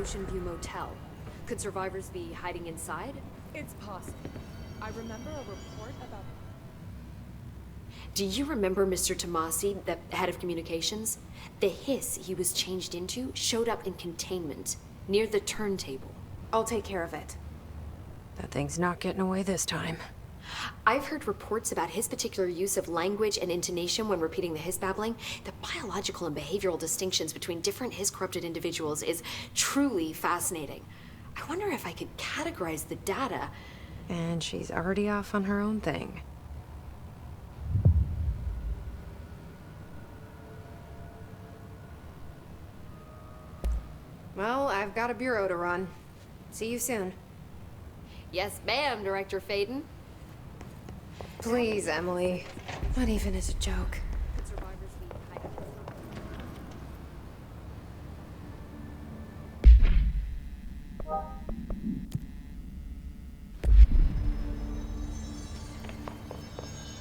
Ocean View Motel. Could survivors be hiding inside? It's possible. I remember a report about... Do you remember Mr. Tomassi, the head of communications? The hiss he was changed into showed up in containment, near the turntable. I'll take care of it. That thing's not getting away this time. I've heard reports about his particular use of language and intonation when repeating the hiss babbling. The biological and behavioral distinctions between different hiss-corrupted individuals is truly fascinating. I wonder if I could categorize the data. And she's already off on her own thing. Well, I've got a bureau to run. See you soon. Yes, ma'am, Director Faden. Please, Emily. Not even as a joke. Could survivors be hiding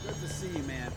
Good to see you, man.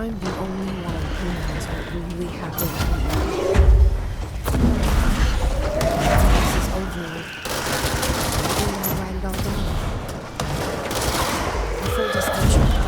I'm the only one who knows what really happened here. This is over. Maybe I'll write it all down. A full disclosure.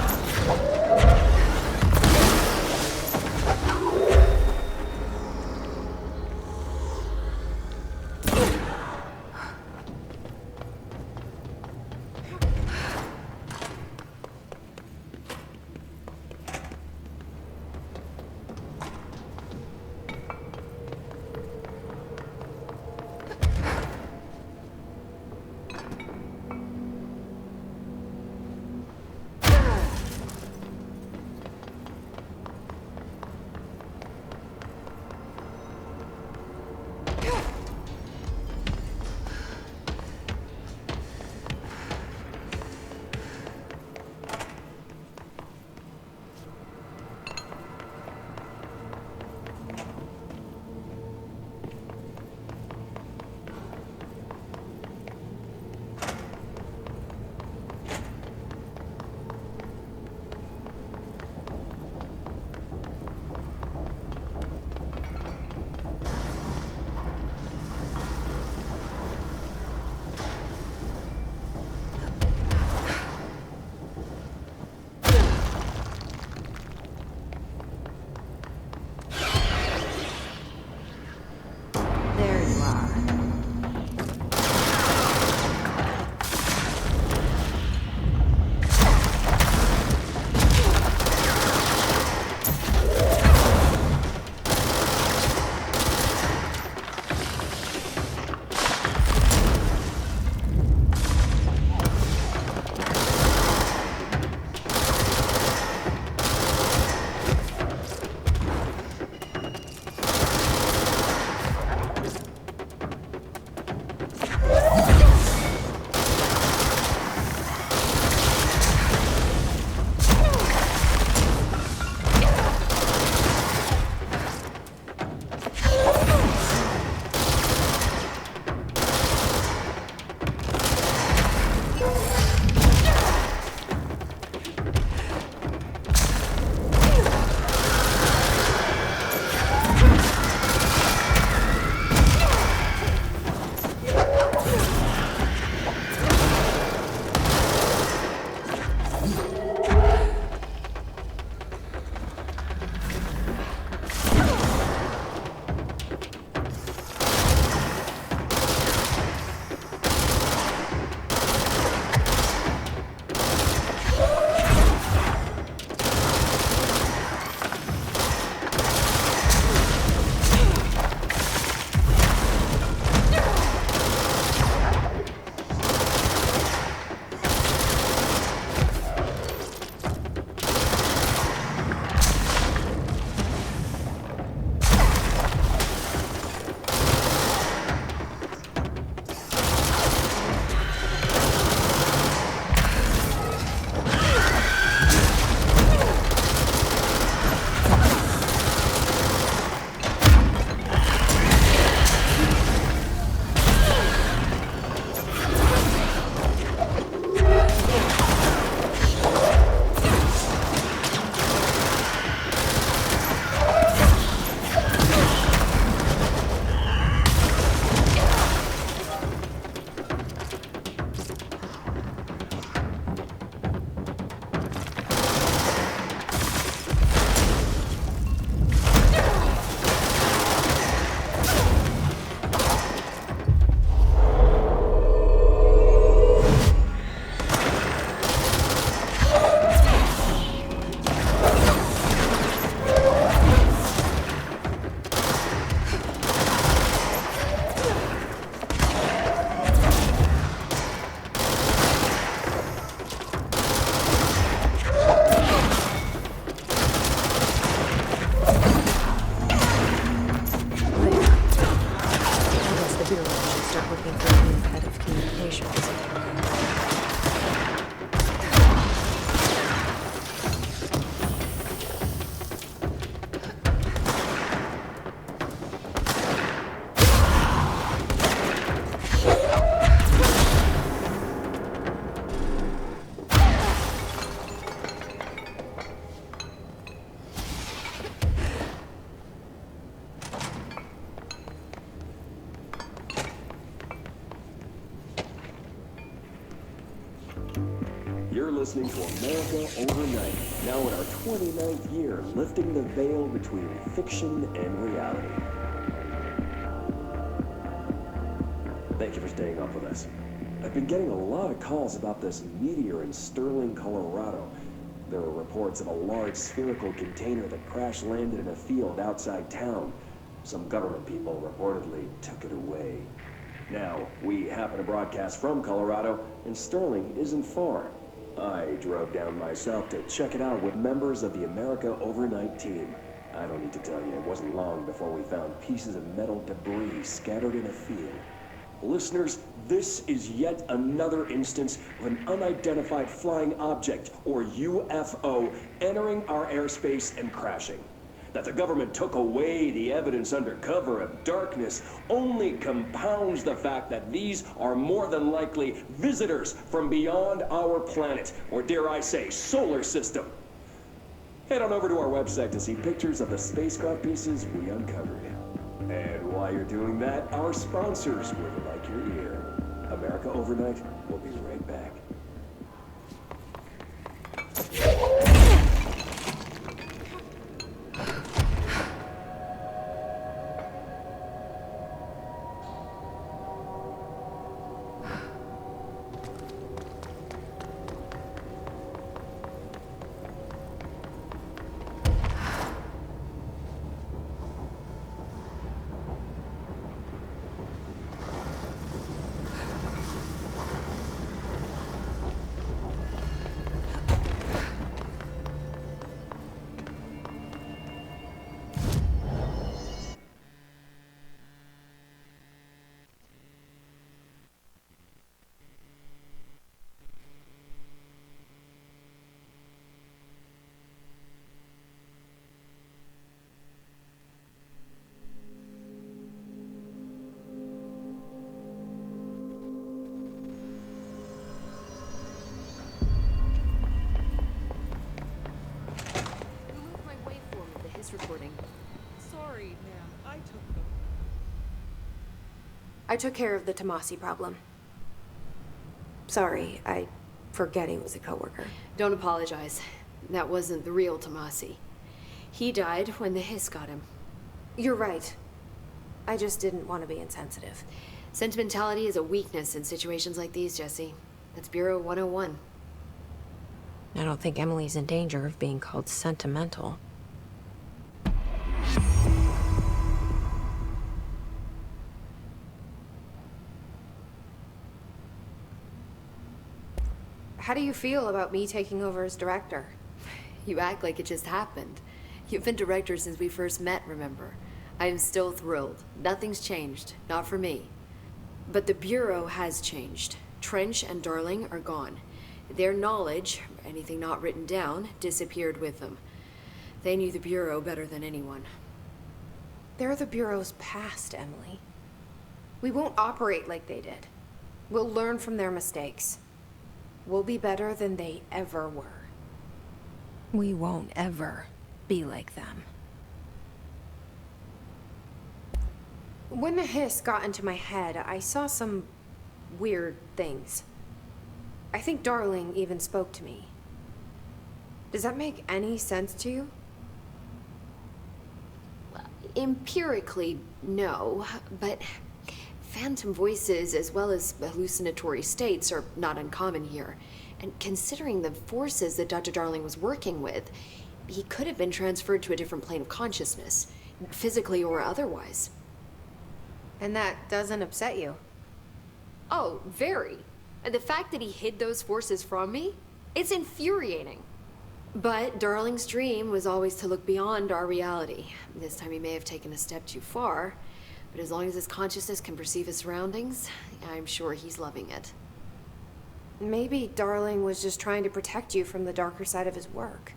listening to America Overnight, now in our 29th year, lifting the veil between fiction and reality. Thank you for staying up with us. I've been getting a lot of calls about this meteor in Sterling, Colorado. There are reports of a large spherical container that crash-landed in a field outside town. Some government people reportedly took it away. Now, we happen to broadcast from Colorado, and Sterling isn't far. I drove down myself to check it out with members of the America Overnight team. I don't need to tell you, it wasn't long before we found pieces of metal debris scattered in a field. Listeners, this is yet another instance of an unidentified flying object, or UFO, entering our airspace and crashing. That the government took away the evidence under cover of darkness only compounds the fact that these are more than likely visitors from beyond our planet, or dare I say, solar system. Head on over to our website to see pictures of the spacecraft pieces we uncovered. And while you're doing that, our sponsors would like your ear. America Overnight will be right back. Reporting. Sorry, ma'am. I took them. I took care of the Tomassi problem. Sorry, I forget he was a coworker. Don't apologize. That wasn't the real Tomassi. He died when the hiss got him. You're right. I just didn't want to be insensitive. Sentimentality is a weakness in situations like these, Jesse. That's Bureau 101. I don't think Emily's in danger of being called sentimental. How do you feel about me taking over as director? You act like it just happened. You've been director since we first met, remember? I am still thrilled. Nothing's changed. Not for me. But the Bureau has changed. Trench and Darling are gone. Their knowledge, anything not written down, disappeared with them. They knew the Bureau better than anyone. They're the Bureau's past, Emily. We won't operate like they did. We'll learn from their mistakes. We'll be better than they ever were. We won't ever be like them. When the hiss got into my head, I saw some weird things. I think Darling even spoke to me. Does that make any sense to you? Empirically, no, but phantom voices as well as hallucinatory states are not uncommon here. And considering the forces that Dr. Darling was working with, he could have been transferred to a different plane of consciousness, physically or otherwise. And that doesn't upset you? Oh, very. And the fact that he hid those forces from me, it's infuriating. But Darling's dream was always to look beyond our reality. This time he may have taken a step too far, but as long as his consciousness can perceive his surroundings, I'm sure he's loving it. Maybe Darling was just trying to protect you from the darker side of his work.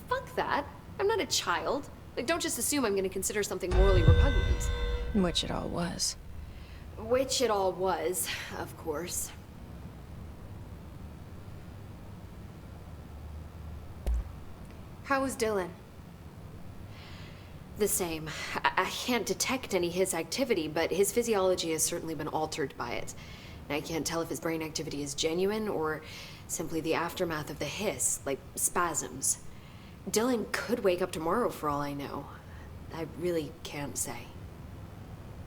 Fuck that. I'm not a child. Like, don't just assume I'm going to consider something morally repugnant. Which it all was. Which it all was, of course. How was Dylan? The same. I can't detect any his activity, but his physiology has certainly been altered by it. I can't tell if his brain activity is genuine or simply the aftermath of the hiss, like spasms. Dylan could wake up tomorrow for all I know. I really can't say.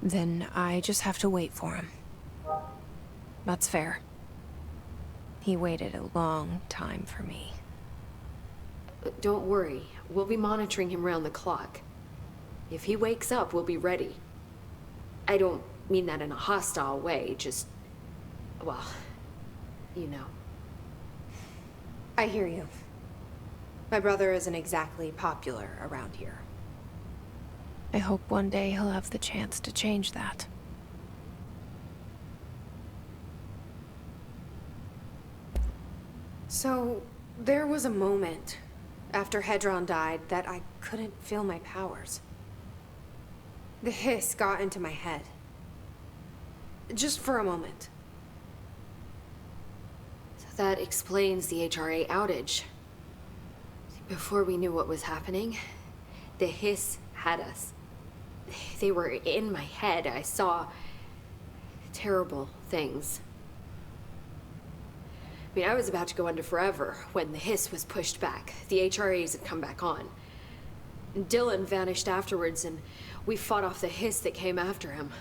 Then I just have to wait for him. That's fair. He waited a long time for me. Don't worry, we'll be monitoring him round the clock. If he wakes up, we'll be ready. I don't mean that in a hostile way, just... well, you know. I hear you. My brother isn't exactly popular around here. I hope one day he'll have the chance to change that. So, there was a moment after Hedron died that I couldn't feel my powers. The hiss got into my head. Just for a moment. So that explains the HRA outage. Before we knew what was happening, the hiss had us. They were in my head. I saw terrible things. I mean, I was about to go under forever when the hiss was pushed back. The HRAs had come back on. Dylan vanished afterwards, and we fought off the hiss that came after him.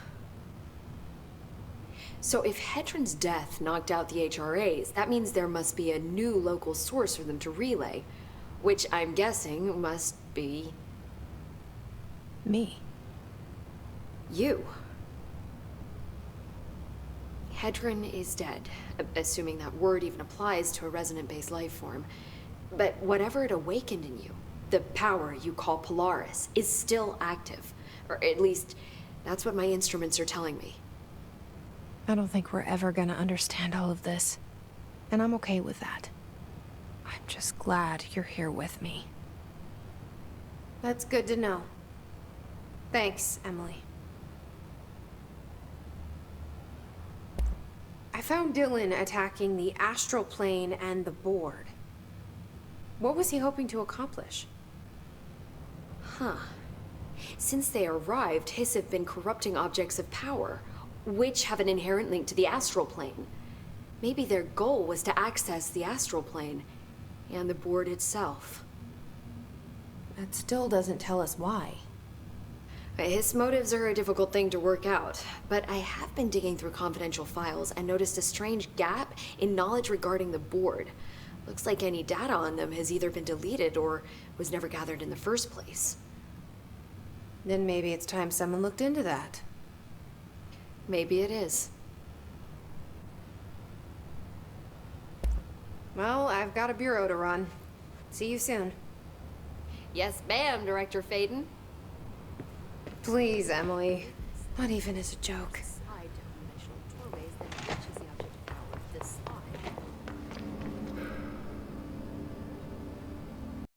So if Hedron's death knocked out the HRAs, that means there must be a new local source for them to relay, which I'm guessing must be... me. You. Hedron is dead, assuming that word even applies to a resonant-based life form. But whatever it awakened in you, the power you call Polaris, is still active. Or at least, that's what my instruments are telling me. I don't think we're ever gonna understand all of this. And I'm okay with that. I'm just glad you're here with me. That's good to know. Thanks, Emily. I found Dylan attacking the astral plane and the board. What was he hoping to accomplish? Huh. Since they arrived, Hiss have been corrupting objects of power, which have an inherent link to the astral plane. Maybe their goal was to access the astral plane and the board itself. That still doesn't tell us why. His motives are a difficult thing to work out, but I have been digging through confidential files and noticed a strange gap in knowledge regarding the board. Looks like any data on them has either been deleted or was never gathered in the first place. Then maybe it's time someone looked into that. Maybe it is. Well, I've got a bureau to run. See you soon. Yes, ma'am, Director Faden. Please, Emily. Not even as a joke.